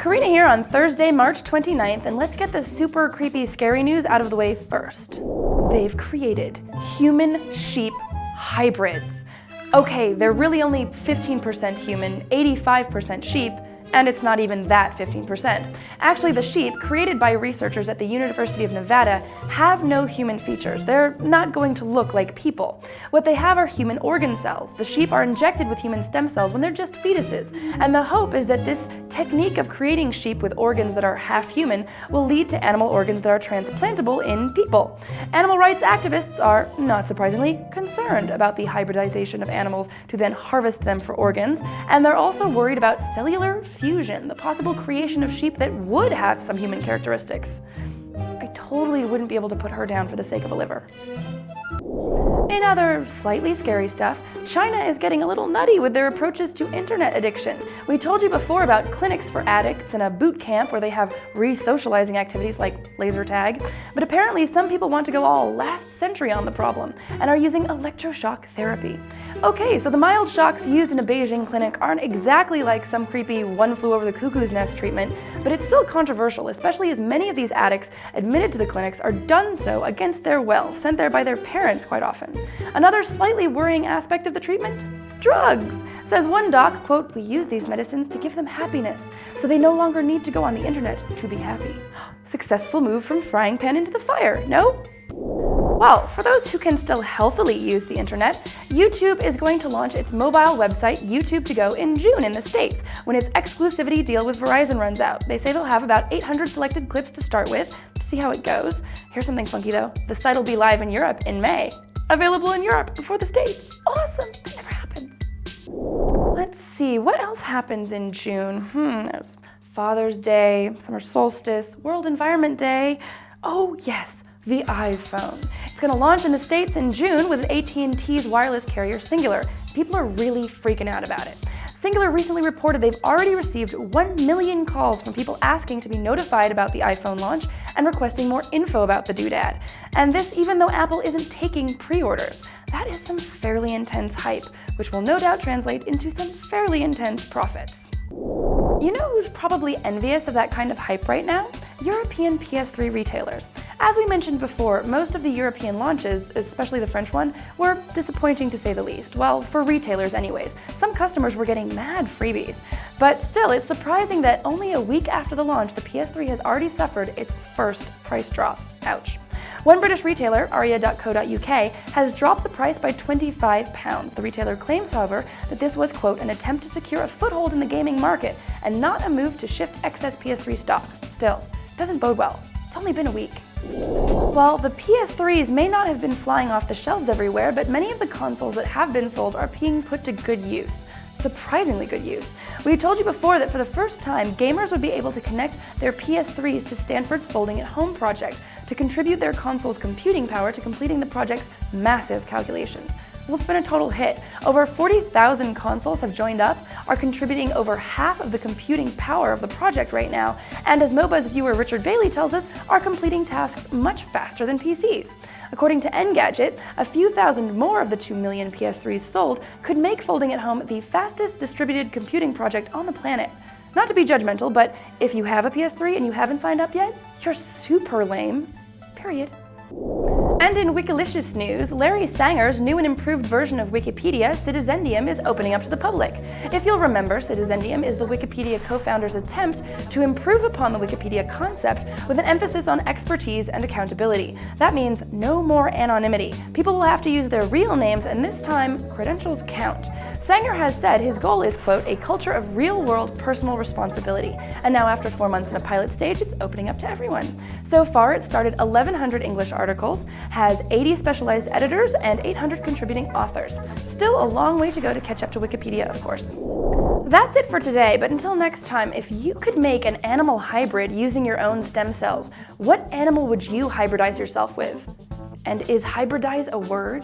Karina here on Thursday, March 29th, and let's get the super creepy, scary news out of the way first. They've created human-sheep hybrids. Okay, they're really only 15% human, 85% sheep, and it's not even that 15%. Actually, the sheep, created by researchers at the University of Nevada, have no human features. They're not going to look like people. What they have are human organ cells. The sheep are injected with human stem cells when they're just fetuses, and the hope is that this technique of creating sheep with organs that are half human will lead to animal organs that are transplantable in people. Animal rights activists are, not surprisingly, concerned about the hybridization of animals to then harvest them for organs, and they're also worried about cellular fusion, the possible creation of sheep that would have some human characteristics. I totally wouldn't be able to put her down for the sake of a liver. In other slightly scary stuff, China is getting a little nutty with their approaches to internet addiction. We told you before about clinics for addicts and a boot camp where they have re-socializing activities like laser tag, but apparently some people want to go all last century on the problem and are using electroshock therapy. Okay, so the mild shocks used in a Beijing clinic aren't exactly like some creepy one flew over the cuckoo's nest treatment, but it's still controversial, especially as many of these addicts admitted to the clinics are done so against their will, sent there by their parents quite often. Another slightly worrying aspect of the treatment? Drugs. Says one doc, quote, "We use these medicines to give them happiness, so they no longer need to go on the internet to be happy." Successful move from frying pan into the fire, no? Well, for those who can still healthily use the internet, YouTube is going to launch its mobile website, YouTube To Go, in June in the States, when its exclusivity deal with Verizon runs out. They say they'll have about 800 selected clips to start with, to see how it goes. Here's something funky though. The site will be live in Europe in May. Available in Europe before the States. Awesome, that never happens. Let's see, what else happens in June? There's Father's Day, Summer Solstice, World Environment Day. Oh yes, the iPhone. It's going to launch in the States in June with AT&T's wireless carrier Singular. People are really freaking out about it. Singular recently reported they've already received 1 million calls from people asking to be notified about the iPhone launch and requesting more info about the doodad. And this even though Apple isn't taking pre-orders. That is some fairly intense hype, which will no doubt translate into some fairly intense profits. You know who's probably envious of that kind of hype right now? European PS3 retailers. As we mentioned before, most of the European launches, especially the French one, were disappointing to say the least. Well, for retailers anyways. Some customers were getting mad freebies. But still, it's surprising that only a week after the launch, the PS3 has already suffered its first price drop. Ouch. One British retailer, aria.co.uk, has dropped the price by £25. The retailer claims, however, that this was, quote, an attempt to secure a foothold in the gaming market and not a move to shift excess PS3 stock. Still, doesn't bode well. It's only been a week. Well, the PS3s may not have been flying off the shelves everywhere, but many of the consoles that have been sold are being put to good use. Surprisingly good use. We told you before that for the first time, gamers would be able to connect their PS3s to Stanford's Folding at Home project to contribute their console's computing power to completing the project's massive calculations. Well, it's been a total hit. Over 40,000 consoles have joined up, are contributing over half of the computing power of the project right now, and as MOBA's viewer Richard Bailey tells us, are completing tasks much faster than PCs. According to Engadget, a few thousand more of the 2 million PS3s sold could make Folding at Home the fastest distributed computing project on the planet. Not to be judgmental, but if you have a PS3 and you haven't signed up yet, you're super lame. Period. And in Wikilicious news, Larry Sanger's new and improved version of Wikipedia, Citizendium, is opening up to the public. If you'll remember, Citizendium is the Wikipedia co-founder's attempt to improve upon the Wikipedia concept with an emphasis on expertise and accountability. That means no more anonymity. People will have to use their real names, and this time, credentials count. Sanger has said his goal is, quote, a culture of real-world personal responsibility. And now after 4 months in a pilot stage, it's opening up to everyone. So far, it started 1,100 English articles, has 80 specialized editors, and 800 contributing authors. Still a long way to go to catch up to Wikipedia, of course. That's it for today, but until next time, if you could make an animal hybrid using your own stem cells, what animal would you hybridize yourself with? And is hybridize a word?